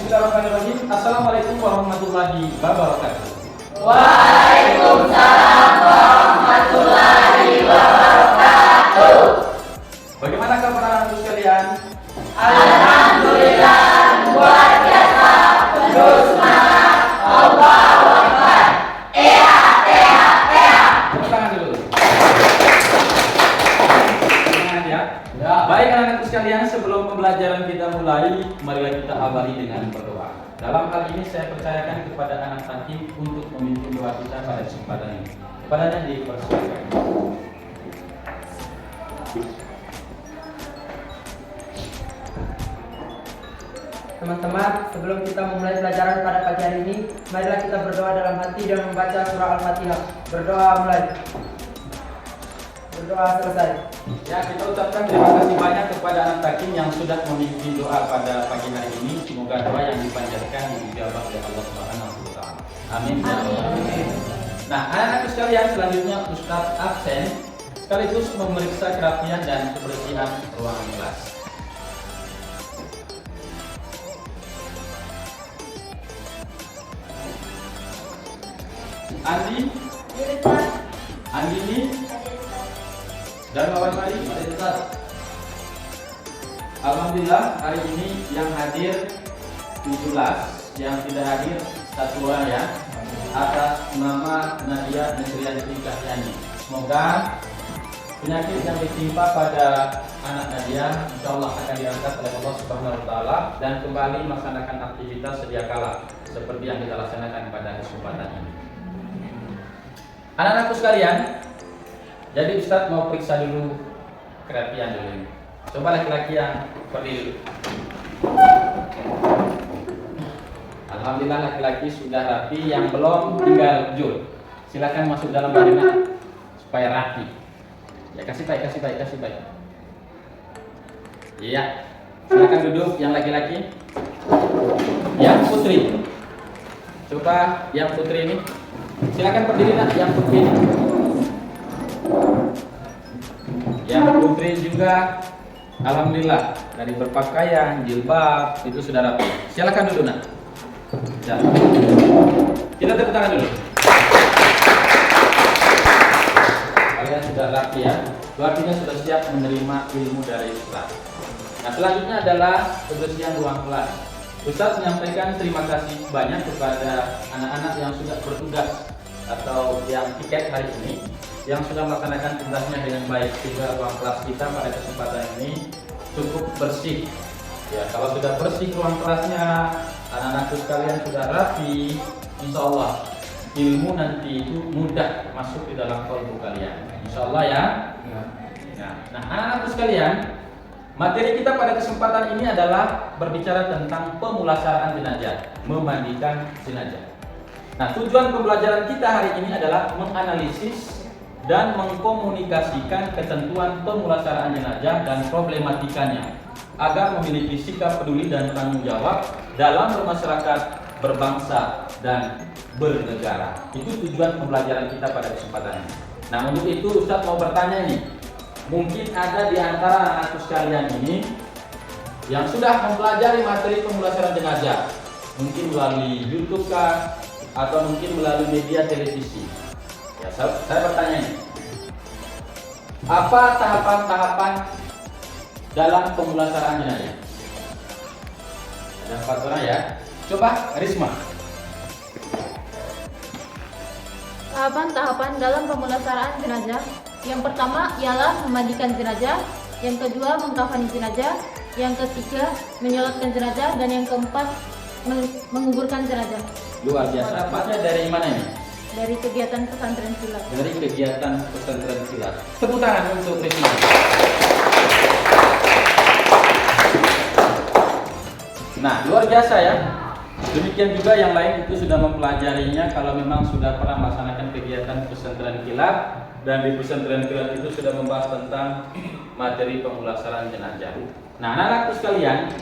Bismillahirrahmanirrahim. Assalamualaikum warahmatullahi wabarakatuh. Waalaikumsalam warahmatullahi wabarakatuh. Bagaimana kabar anak-anak sekalian? Alhamdulillah luar biasa, penuh semangat. Allahu Akbar. Ea. Tepuk tangan dulu. Semangat ya. Baik anak-anak sekalian, sebelum pembelajaran kita mulai, marilah kita awali dengan berdoa. Dalam hal ini saya percayakan kepada anak hakim untuk memimpin doa kita pada kesempatan ini. Kepadanya dipersilakan. Teman-teman, sebelum kita memulai pelajaran pada pagi hari ini, marilah kita berdoa dalam hati dan membaca surah Al-Fatihah. Berdoa mulai. Berdoa selesai. Ya, kita ucapkan terima kasih banyak kepada anak hakim yang sudah memimpin doa pada pagi hari ini. Semoga doa yang dipanjatkan dijawab oleh Allah Subhanahu wa taala. Amin. Amin. Nah, anak-anak sekalian, selanjutnya Ustadz absen sekaligus memeriksa kerapian dan kebersihan ruangan kelas. Andi, Andini, dan Wawan Mari. Alhamdulillah hari ini yang hadir 17, yang tidak hadir 1 orang ya. Atas nama Nadia Nesrianti Kahyani. Semoga penyakit yang ditimpa pada anak Nadia insya Allah akan diangkat oleh Allah Subhanahu wa taala dan kembali melaksanakan aktivitas sedia kala seperti yang kita laksanakan pada kesempatan ini. Anak-anakku sekalian, jadi Ustadz mau periksa dulu kerapian dulu. Coba laki-laki yang berdiri. Alhamdulillah laki-laki sudah rapi, yang belum tinggal Jul. Silakan masuk dalam badannya supaya rapi. Ya kasih baik. Iya. Silakan duduk yang laki-laki. Yang putri. Coba yang putri ini. Silakan berdiri nak yang putri ini. Yang putri juga alhamdulillah dari berpakaian, jilbab itu sudah rapi. Silakan duduk nak. Ya. Kita tepuk tangan dulu. Kalian sudah rapi ya. Artinya sudah siap menerima ilmu dari Ustaz. Nah, selanjutnya adalah kebersihan ruang kelas. Ustaz menyampaikan terima kasih banyak kepada anak-anak yang sudah bertugas atau yang piket hari ini, yang sudah melaksanakan tugasnya dengan baik sehingga ruang kelas kita pada kesempatan ini cukup bersih. Ya, kalau sudah bersih ruang kelasnya, anak-anakku sekalian sudah rapi, insya Allah ilmu nanti itu mudah masuk di dalam kalbu kalian. Insya Allah ya. Nah, anak-anakku sekalian, materi kita pada kesempatan ini adalah berbicara tentang pemulasaraan jenazah, memandikan jenazah. Nah, tujuan pembelajaran kita hari ini adalah menganalisis dan mengkomunikasikan ketentuan pemulasaraan jenazah dan problematikanya agar memiliki sikap peduli dan tanggung jawab dalam bermasyarakat, berbangsa, dan bernegara. Itu tujuan pembelajaran kita pada kesempatan ini. Nah, untuk itu Ustadz mau bertanya nih, mungkin ada di antara anak sekalian ini yang sudah mempelajari materi pemulasaraan jenazah, mungkin melalui YouTube kah, atau mungkin melalui media televisi. Ya, saya bertanya ini, apa tahapan-tahapan dalam pemulasaraan jenazah? Ada 4 orang ya. Coba Risma. Tahapan-tahapan dalam pemulasaraan jenazah. Yang pertama ialah memandikan jenazah, yang kedua mengkafani jenazah, yang ketiga menyolatkan jenazah, dan yang keempat menguburkan jenazah. Luar biasa. Dapatnya dari mana ini? Dari kegiatan pesantren silat. Dari kegiatan pesantren silat. Tepuk tangan untuk Risma. Nah, luar biasa ya. Demikian juga yang lain itu sudah mempelajarinya kalau memang sudah pernah melaksanakan kegiatan pesantren kilat, dan di pesantren kilat itu sudah membahas tentang materi pemulasaraan jenazah. Nah, anak-anakku sekalian,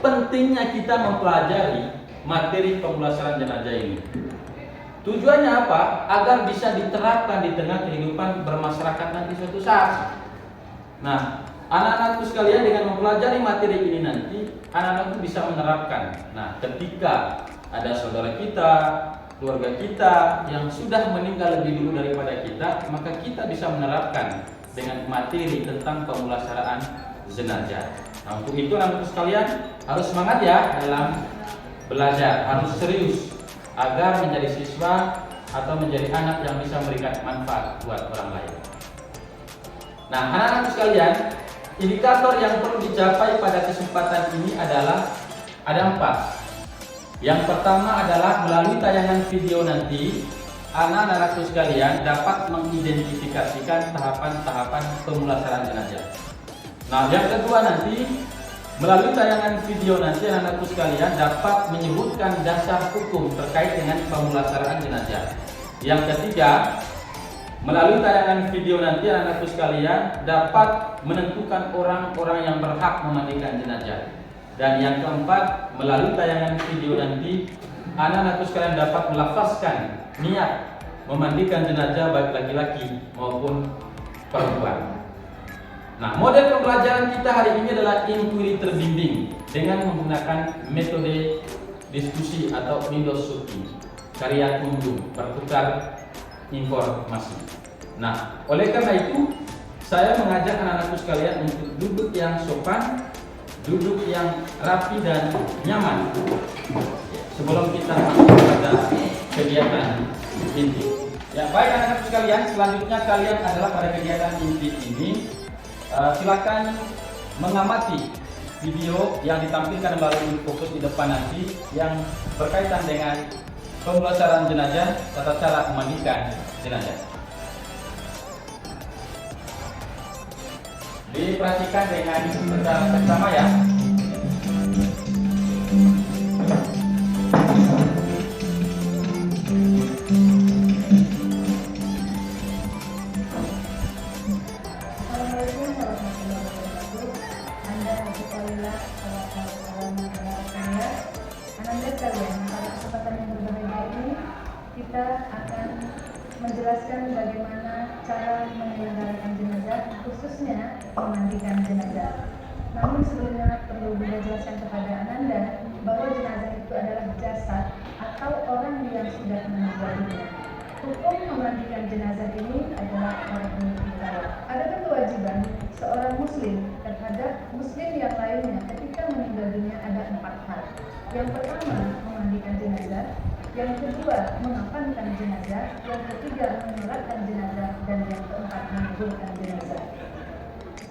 pentingnya kita mempelajari materi pemulasaraan jenazah ini. Tujuannya apa? Agar bisa diterapkan di tengah kehidupan bermasyarakat nanti suatu saat. Nah, anak-anakku sekalian, dengan mempelajari materi ini nanti anak-anak itu bisa menerapkan. Nah, ketika ada saudara kita, keluarga kita yang sudah meninggal lebih dulu daripada kita, maka kita bisa menerapkan dengan materi tentang pemulasaraan jenazah. Nah, untuk itu anak-anak sekalian harus semangat ya dalam belajar, harus serius agar menjadi siswa atau menjadi anak yang bisa memberikan manfaat buat orang lain. Nah, anak-anak sekalian, indikator yang perlu dicapai pada kesempatan ini adalah ada 4. Yang pertama adalah melalui tayangan video nanti, anak-anakku sekalian dapat mengidentifikasikan tahapan-tahapan pemulasaraan jenazah. Nah, yang kedua nanti, melalui tayangan video nanti anak-anakku sekalian dapat menyebutkan dasar hukum terkait dengan pemulasaraan jenazah. Yang ketiga, melalui tayangan video nanti anak-anakku sekalian dapat menentukan orang-orang yang berhak memandikan jenazah. Dan yang keempat, melalui tayangan video nanti anak-anakku sekalian dapat melafazkan niat memandikan jenazah baik laki-laki maupun perempuan. Nah, model pembelajaran kita hari ini adalah inquiry terbimbing dengan menggunakan metode diskusi atau window shopping, karya kunjung, bertukar informasi. Nah, oleh karena itu saya mengajak anak-anakku sekalian untuk duduk yang sopan, duduk yang rapi dan nyaman sebelum kita masuk pada kegiatan inti. Ya, baik anak-anak sekalian, selanjutnya kalian adalah pada kegiatan inti ini. Silakan mengamati video yang ditampilkan melalui fokus di depan nanti yang berkaitan dengan pemulasaran jenazah, tata cara memandikan jenazah. Diperhatikan dengan secara bersama ya. Kita akan menjelaskan bagaimana cara menyelenggarakan jenazah, khususnya memandikan jenazah. Namun sebelumnya perlu Bunda jelaskan kepada Ananda bahwa jenazah itu adalah jasad atau orang yang sudah meninggal dunia. Hukum memandikan jenazah ini adalah fardhu kifayah. Ada kewajiban seorang muslim terhadap muslim yang lainnya ketika meninggal dunia ada 4 hal. Yang pertama, memandikan jenazah. Yang kedua, mengafankan jenazah. Yang ketiga, menyolatkan jenazah. Dan yang keempat, menguburkan jenazah.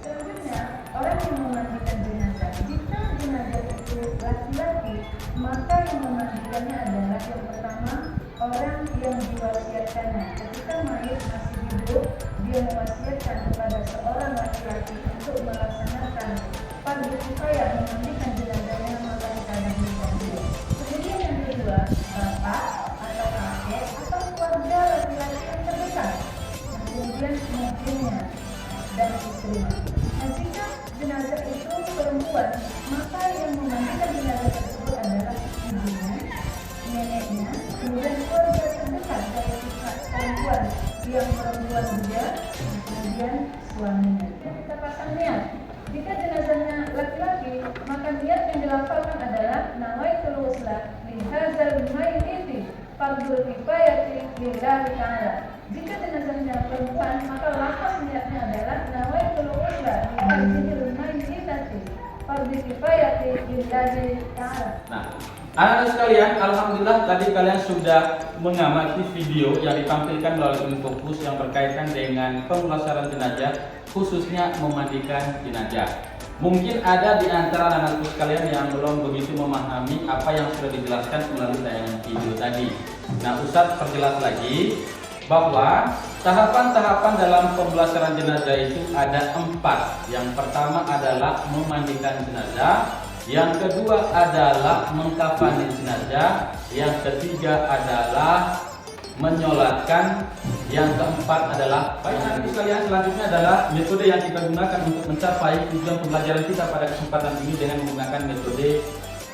Selanjutnya, orang yang memandikan jenazah, jika jenazah itu laki-laki, maka yang memandikannya adalah yang pertama, orang yang diwasiatkannya. Ketika mayit masih hidup, dia mewasiatkan kepada seorang laki-laki untuk melaksanakan fardhu kifayah memandikan jenazahnya, maka dikadangkan dia. Kemudian yang kedua, bapak atau kakek atau keluarga laki-laki yang terdekat. Kemudian ibunya dan istrinya. Nah, jika jenazah itu perempuan, maka yang memandikan jenazah tersebut adalah ibunya, neneknya, kemudian keluarga terdekat dari pihak perempuan yang perempuan juga, kemudian suaminya. Kita pasang niat. Jika jenazahnya laki-laki, maka niat yang dilafalkan adalah nawaitul wusla li hadzal mayyiti fardhu kifayati lillahi ta'ala. Jika jenazahnya perempuan, maka lafaz niatnya adalah nawaitul wusla li hadzal mayyitati fardhu kifayati lillahi ta'ala. Nah, anak-anak sekalian, alhamdulillah tadi kalian sudah mengamati video yang ditampilkan melalui fokus yang berkaitan dengan pemulasaran jenazah, khususnya memandikan jenazah. Mungkin ada di antara anak-anakku sekalian yang belum begitu memahami apa yang sudah dijelaskan melalui tayangan video tadi. Nah, Ustadz perjelas lagi bahwa tahapan-tahapan dalam pemulasaran jenazah itu ada 4. Yang pertama adalah memandikan jenazah, yang kedua adalah mengkafani jenazah, yang ketiga adalah menyolatkan, yang keempat adalah baik anak sekalian, selanjutnya adalah metode yang kita gunakan untuk mencapai tujuan pembelajaran kita pada kesempatan ini dengan menggunakan metode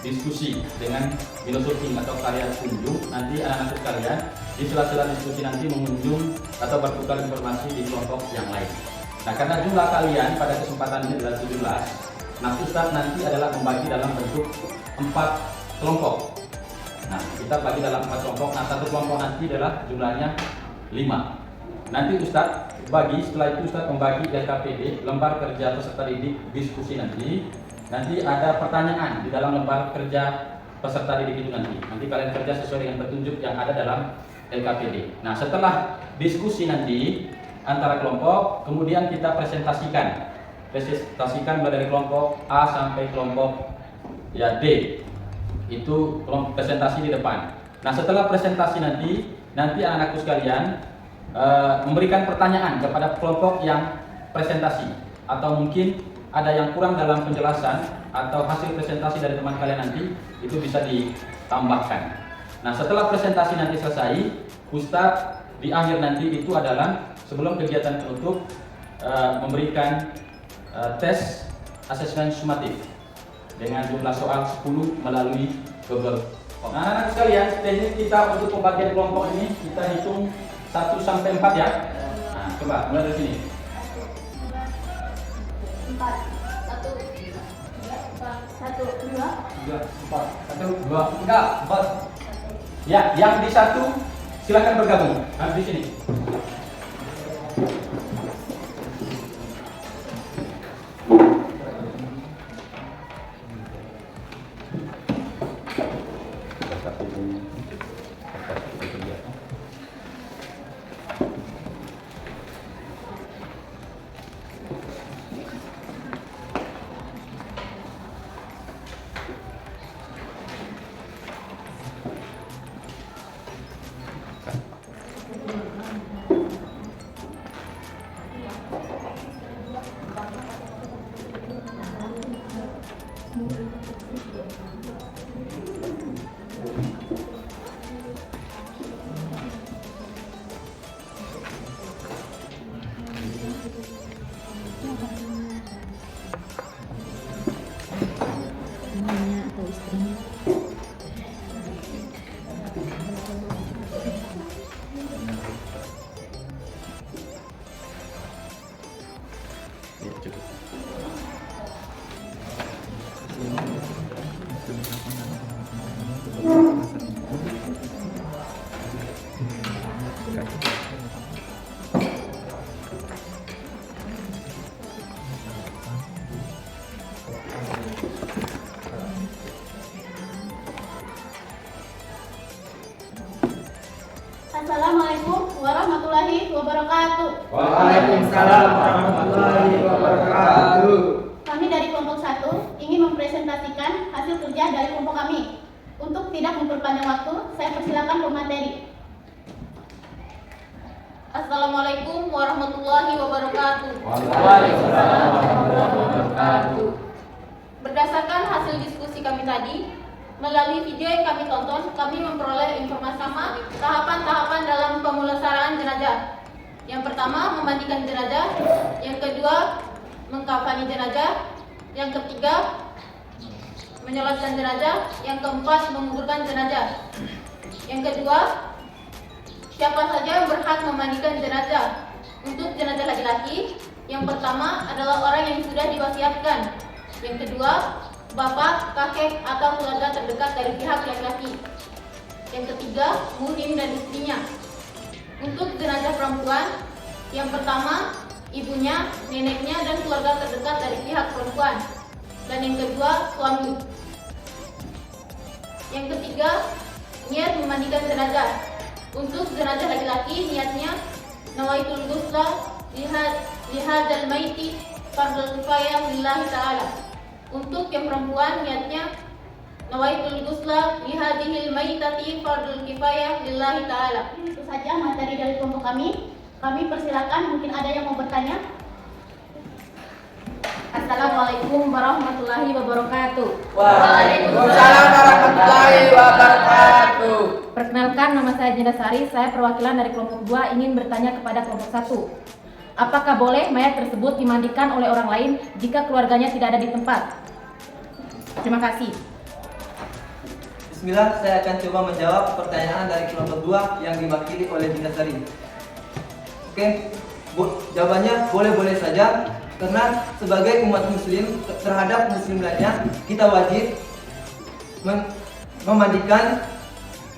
diskusi dengan filosofi atau karya kunjung. Nanti anak-anak sekalian di sela-sela diskusi nanti mengunjung atau bertukar informasi di kelompok yang lain. Nah, karena jumlah kalian pada kesempatan ini adalah 17, Nah, Ustadz nanti adalah membagi dalam bentuk 4 kelompok. Nah, kita bagi dalam 4 kelompok. Nah, satu kelompok nanti adalah jumlahnya 5. Nanti Ustadz bagi, setelah itu Ustadz membagi LKPD, lembar kerja peserta didik diskusi nanti. Nanti ada pertanyaan di dalam lembar kerja peserta didik itu nanti. Nanti kalian kerja sesuai dengan petunjuk yang ada dalam LKPD. Nah, setelah diskusi nanti antara kelompok, kemudian kita presentasikan mulai dari kelompok A sampai kelompok D. Itu presentasi di depan. Nah, setelah presentasi nanti anak-anakku sekalian memberikan pertanyaan kepada kelompok yang presentasi, atau mungkin ada yang kurang dalam penjelasan atau hasil presentasi dari teman kalian nanti itu bisa ditambahkan. Nah, setelah presentasi nanti selesai, Ustadz di akhir nanti itu adalah sebelum kegiatan penutup memberikan tes asesmen sumatif dengan jumlah soal 10 melalui Google. Nah, anak-anak sekalian, teknik kita untuk pembagian kelompok ini kita hitung 1 sampai 4 ya. Nah, coba mulai dari sini. 4, 1, 2, 3, 4. Ya, yang di 1 silakan bergabung. Nah, di sini. Assalamualaikum warahmatullahi wabarakatuh. Waalaikumsalam warahmatullahi wabarakatuh. Kami dari kelompok 1 ingin mempresentasikan hasil kerja dari kelompok kami. Untuk tidak memperpanjang waktu, saya persilakan pemateri. Assalamualaikum warahmatullahi wabarakatuh. Waalaikumsalam warahmatullahi wabarakatuh. Berdasarkan hasil diskusi kami tadi, melalui video yang kami tonton, kami memperoleh informasi sama tahapan-tahapan dalam pemulasaraan jenazah. Yang pertama, memandikan jenazah. Yang kedua, mengkafani jenazah. Yang ketiga, menyolatkan jenazah. Yang keempat, menguburkan jenazah. Yang kedua, siapa saja yang berhak memandikan jenazah? Untuk jenazah laki-laki, yang pertama adalah orang yang sudah diwasiatkan. Yang kedua, bapak, kakek, atau keluarga terdekat dari pihak laki-laki. Yang ketiga, muhrim dan istrinya. Untuk jenazah perempuan, yang pertama, ibunya, neneknya, dan keluarga terdekat dari pihak perempuan. Dan yang kedua, suami. Yang ketiga, niat memandikan jenazah. Untuk jenazah laki-laki, niatnya nawaitul ghusla lihadzal maiti fardhu kifayah lillahi ta'ala. Untuk yang perempuan, niatnya nawaitul ghusla lihadzihil maitati fardhu kifayah lillahi ta'ala. Itu saja materi dari kelompok kami. Kami persilakan, mungkin ada yang mau bertanya. Assalamualaikum warahmatullahi wabarakatuh. Waalaikumsalam warahmatullahi wabarakatuh. Perkenalkan, nama saya Jinda Sari. Saya perwakilan dari kelompok 2 ingin bertanya kepada kelompok 1. Apakah boleh mayat tersebut dimandikan oleh orang lain jika keluarganya tidak ada di tempat? Terima kasih. Bismillah, saya akan coba menjawab pertanyaan dari kelompok 2 yang diwakili oleh Jinda Sari. Oke, jawabannya boleh-boleh saja Karena sebagai umat muslim terhadap muslim lainnya, kita wajib memandikan,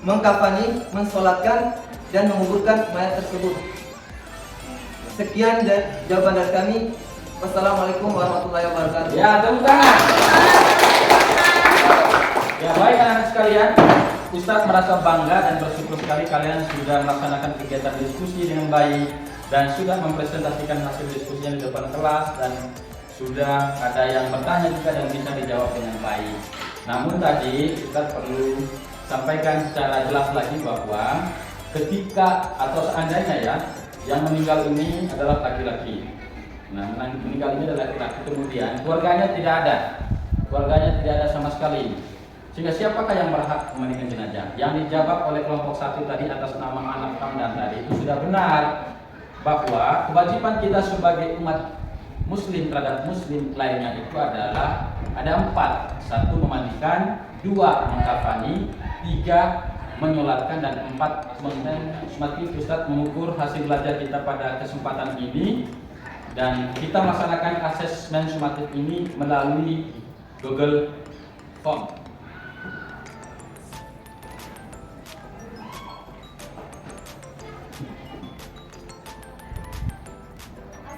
mengkafani, mensolatkan, dan menguburkan mayat tersebut. Sekian jawaban dari kami. Wassalamualaikum warahmatullahi wabarakatuh. Ya, tepuk tangan. Ya, baik anak-anak sekalian, Ustadz merasa bangga dan bersyukur sekali kalian sudah melaksanakan kegiatan diskusi dengan baik dan sudah mempresentasikan hasil diskusinya di depan kelas, dan sudah ada yang bertanya juga dan bisa dijawab dengan baik. Namun tadi Ustadz perlu sampaikan secara jelas lagi bahwa ketika atau seandainya ya, yang meninggal ini adalah laki-laki. Nah, meninggal ini adalah laki-laki, kemudian keluarganya tidak ada sama sekali. Sehingga siapakah yang berhak memandikan jenazah? Yang dijawab oleh kelompok 1 tadi atas nama anak Hamdan tadi itu sudah benar, bahwa kewajiban kita sebagai umat muslim terhadap muslim lainnya itu adalah ada 4. 1 memandikan, 2 mengkafani, 3 menyolatkan, dan 4 semakin Ustadz mengukur hasil belajar kita pada kesempatan ini. Dan kita melaksanakan asesmen sumatif ini melalui Google Form.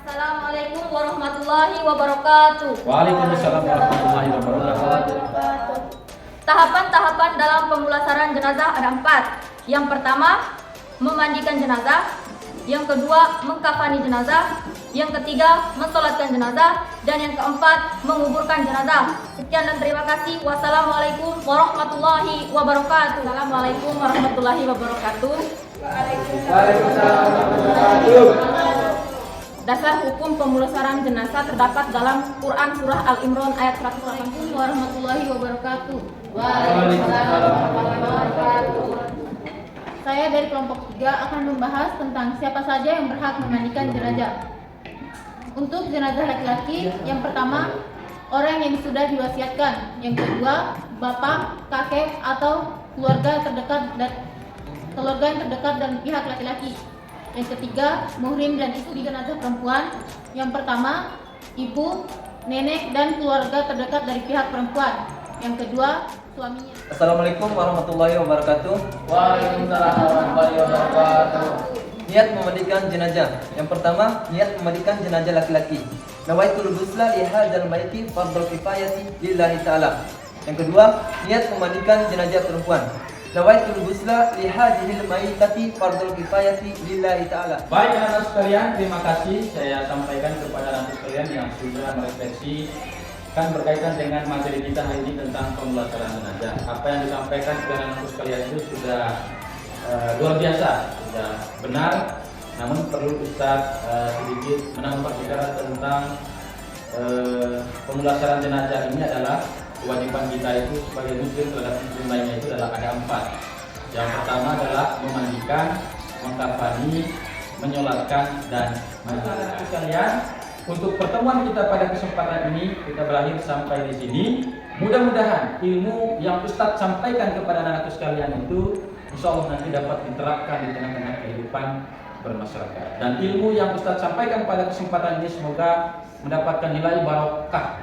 Assalamualaikum warahmatullahi wabarakatuh. Waalaikumsalam warahmatullahi wabarakatuh. Tahapan-tahapan dalam pemulasaran jenazah ada 4. Yang pertama, memandikan jenazah. Yang kedua, mengkafani jenazah. Yang ketiga, mensolatkan jenazah. Dan yang keempat, menguburkan jenazah. Sekian dan terima kasih. Wassalamualaikum warahmatullahi wabarakatuh. Assalamualaikum warahmatullahi wabarakatuh. Waalaikumsalam warahmatullahi wabarakatuh. Dasar hukum pemulasaran jenazah terdapat dalam Quran Surah Al-Imran ayat 180. Warahmatullahi wabarakatuh. Waalaikumsalam warahmatullahi wabarakatuh. Saya dari kelompok 3 akan membahas tentang siapa saja yang berhak memandikan jenazah. Untuk jenazah laki-laki, yang pertama, orang yang sudah diwasiatkan. Yang kedua, bapak, kakek, atau keluarga yang terdekat dan pihak laki-laki. Yang ketiga, muhrim dan istri jenazah perempuan. Yang pertama, ibu, nenek, dan keluarga terdekat dari pihak perempuan. Yang kedua, suaminya. Assalamualaikum warahmatullahi wabarakatuh. Waalaikumsalam warahmatullahi wabarakatuh. Niat memandikan jenazah. Yang pertama, niat memandikan jenazah laki-laki. Nawaitul ghusla li hadzal maiti fardhu kifayati lillahi ta'ala. Yang kedua, niat memandikan jenazah perempuan. Nawaitul ghusla li hadzal maitati fardhu kifayati lillahi ta'ala. Baik anak-anak sekalian, terima kasih saya sampaikan kepada anak sekalian yang sudah merefleksi kan berkaitan dengan materi kita hari ini tentang pemulasaran jenazah. Apa yang disampaikan kepada anak sekalian itu sudah luar biasa, sudah benar. Namun perlu Ustaz sedikit menambah bicara tentang pemulasaran jenazah ini adalah kewajiban kita itu sebagai muslim terhadap muslim lainnya itu adalah ada 4. Yang pertama adalah memandikan, mengkafani, menyolatkan, dan menguburkan. Sekalian, untuk pertemuan kita pada kesempatan ini kita berakhir sampai di sini. Mudah-mudahan ilmu yang Ustadz sampaikan kepada anak-anak sekalian itu insya Allah nanti dapat diterapkan di tengah-tengah kehidupan bermasyarakat. Dan ilmu yang Ustadz sampaikan pada kesempatan ini semoga mendapatkan nilai barokah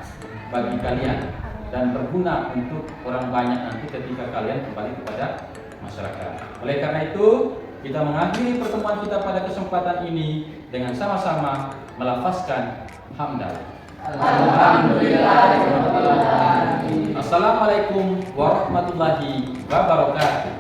bagi kalian dan berguna untuk orang banyak nanti ketika kalian kembali kepada masyarakat. Oleh karena itu, kita mengakhiri pertemuan kita pada kesempatan ini dengan sama-sama melafazkan hamdalah. Alhamdulillah. Assalamualaikum warahmatullahi wabarakatuh.